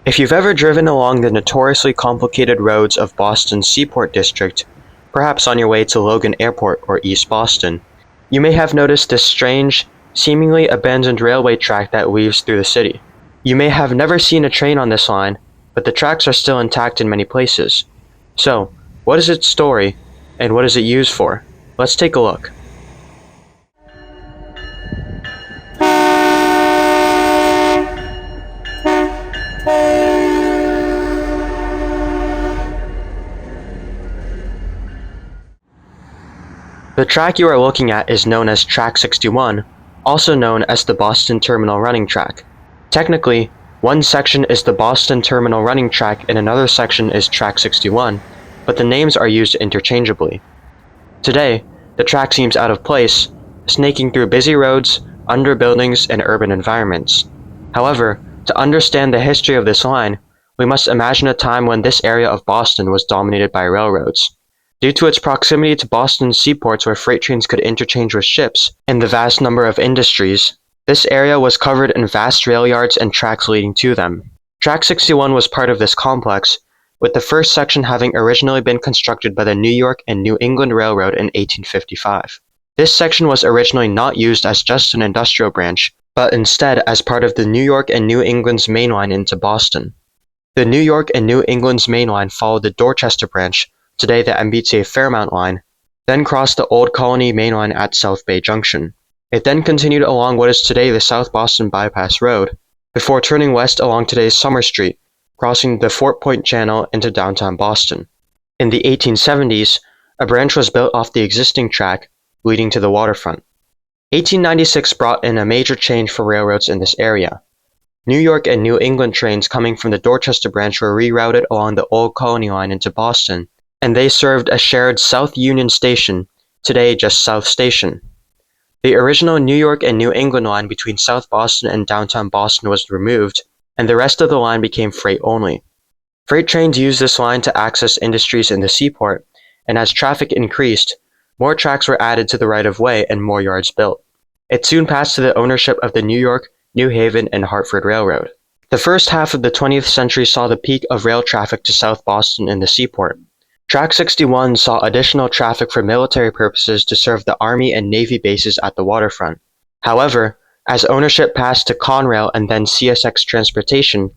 If you've ever driven along the notoriously complicated roads of Boston's Seaport District, perhaps on your way to Logan Airport or East Boston, you may have noticed this strange, seemingly abandoned railway track that weaves through the city. You may have never seen a train on this line, but the tracks are still intact in many places. So, what is its story, and what is it used for? Let's take a look. The track you are looking at is known as Track 61, also known as the Boston Terminal Running Track. Technically, one section is the Boston Terminal Running Track and another section is Track 61, but the names are used interchangeably. Today, the track seems out of place, snaking through busy roads, under buildings, and urban environments. However, to understand the history of this line, we must imagine a time when this area of Boston was dominated by railroads. Due to its proximity to Boston's seaports where freight trains could interchange with ships, and the vast number of industries, this area was covered in vast rail yards and tracks leading to them. Track 61 was part of this complex, with the first section having originally been constructed by the New York and New England Railroad in 1855. This section was originally not used as just an industrial branch, but instead as part of the New York and New England's main line into Boston. The New York and New England's main line followed the Dorchester branch, today the MBTA Fairmount line, then crossed the Old Colony main line at South Bay Junction. It then continued along what is today the South Boston Bypass Road, before turning west along today's Summer Street, crossing the Fort Point Channel into downtown Boston. In the 1870s, a branch was built off the existing track, leading to the waterfront. 1896 brought in a major change for railroads in this area. New York and New England trains coming from the Dorchester branch were rerouted along the Old Colony line into Boston, and they served a shared South Union Station, today just South Station. The original New York and New England line between South Boston and downtown Boston was removed, and the rest of the line became freight only. Freight trains used this line to access industries in the seaport, and as traffic increased, more tracks were added to the right-of-way and more yards built. It soon passed to the ownership of the New York, New Haven, and Hartford Railroad. The first half of the 20th century saw the peak of rail traffic to South Boston in the seaport. Track 61 saw additional traffic for military purposes to serve the Army and Navy bases at the waterfront. However, as ownership passed to Conrail and then CSX Transportation,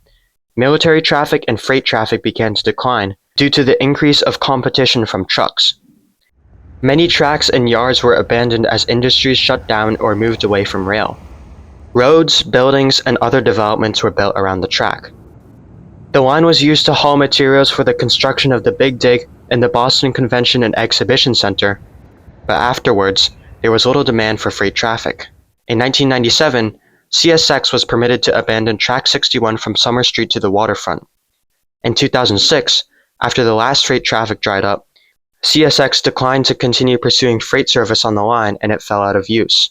military traffic and freight traffic began to decline due to the increase of competition from trucks. Many tracks and yards were abandoned as industries shut down or moved away from rail. Roads, buildings, and other developments were built around the track. The line was used to haul materials for the construction of the Big Dig and the Boston Convention and Exhibition Center, but afterwards, there was little demand for freight traffic. In 1997, CSX was permitted to abandon Track 61 from Summer Street to the waterfront. In 2006, after the last freight traffic dried up, CSX declined to continue pursuing freight service on the line and it fell out of use.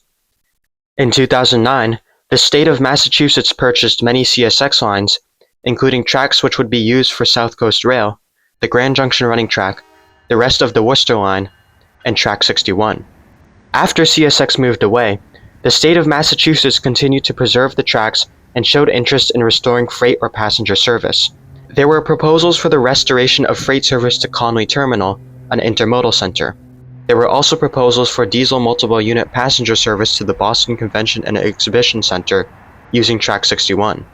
In 2009, the state of Massachusetts purchased many CSX lines, including tracks which would be used for South Coast Rail, the Grand Junction Running Track, the rest of the Worcester Line, and Track 61. After CSX moved away, the state of Massachusetts continued to preserve the tracks and showed interest in restoring freight or passenger service. There were proposals for the restoration of freight service to Conley Terminal, an intermodal center. There were also proposals for diesel multiple unit passenger service to the Boston Convention and Exhibition Center using Track 61.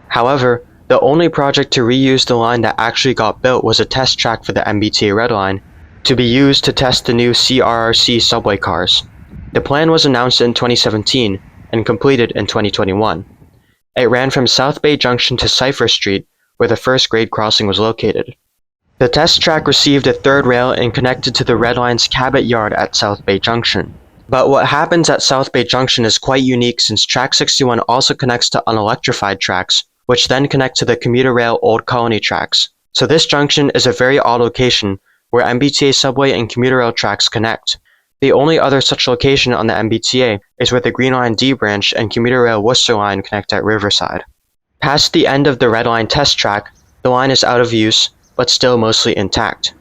However, the only project to reuse the line that actually got built was a test track for the MBTA Red Line, to be used to test the new CRRC subway cars. The plan was announced in 2017 and completed in 2021. It ran from South Bay Junction to Cipher Street, where the first grade crossing was located. The test track received a third rail and connected to the Red Line's Cabot Yard at South Bay Junction. But what happens at South Bay Junction is quite unique since Track 61 also connects to unelectrified tracks, which then connect to the commuter rail Old Colony tracks. So this junction is a very odd location where MBTA subway and commuter rail tracks connect. The only other such location on the MBTA is where the Green Line D branch and commuter rail Worcester Line connect at Riverside. Past the end of the Red Line test track, the line is out of use, but still mostly intact.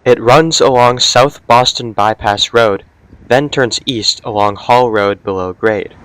It runs along South Boston Bypass Road, then turns east along Hall Road below grade.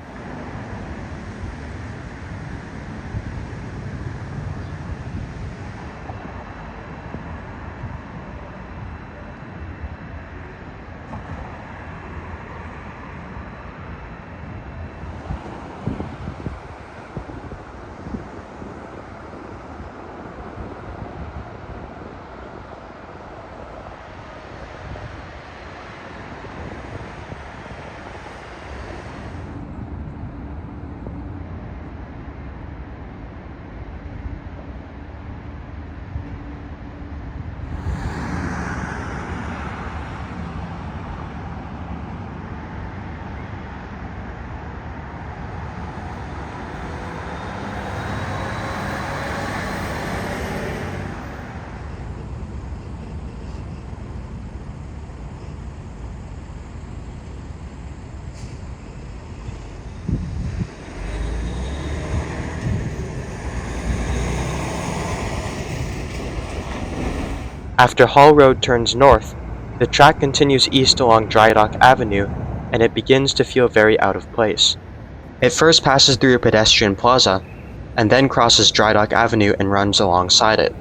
After Hall Road turns north, the track continues east along Dry Dock Avenue, and it begins to feel very out of place. It first passes through a pedestrian plaza, and then crosses Dry Dock Avenue and runs alongside it.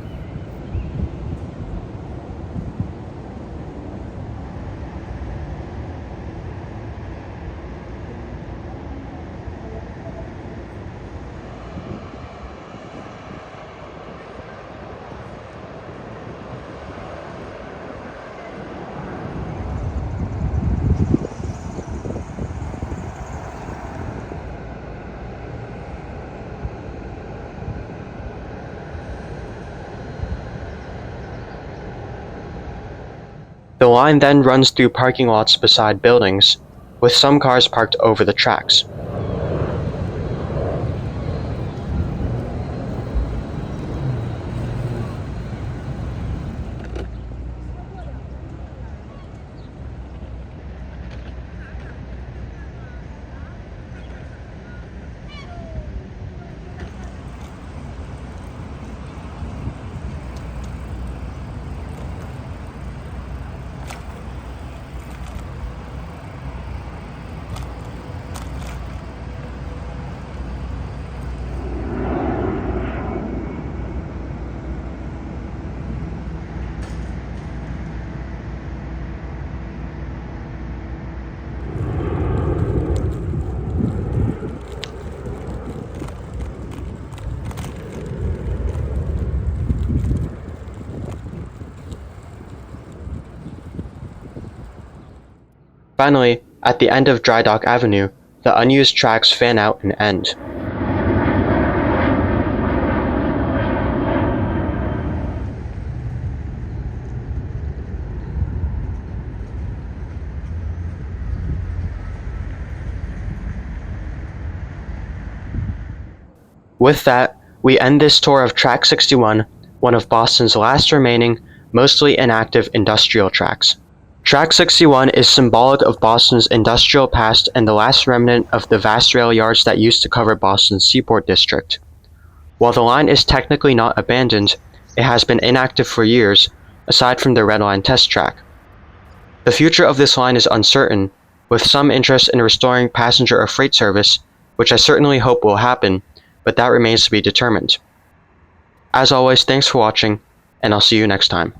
The line then runs through parking lots beside buildings, with some cars parked over the tracks. Finally, at the end of Dry Dock Avenue, the unused tracks fan out and end. With that, we end this tour of Track 61, one of Boston's last remaining, mostly inactive industrial tracks. Track 61 is symbolic of Boston's industrial past and the last remnant of the vast rail yards that used to cover Boston's Seaport District. While the line is technically not abandoned, it has been inactive for years, aside from the Red Line test track. The future of this line is uncertain, with some interest in restoring passenger or freight service, which I certainly hope will happen, but that remains to be determined. As always, thanks for watching, and I'll see you next time.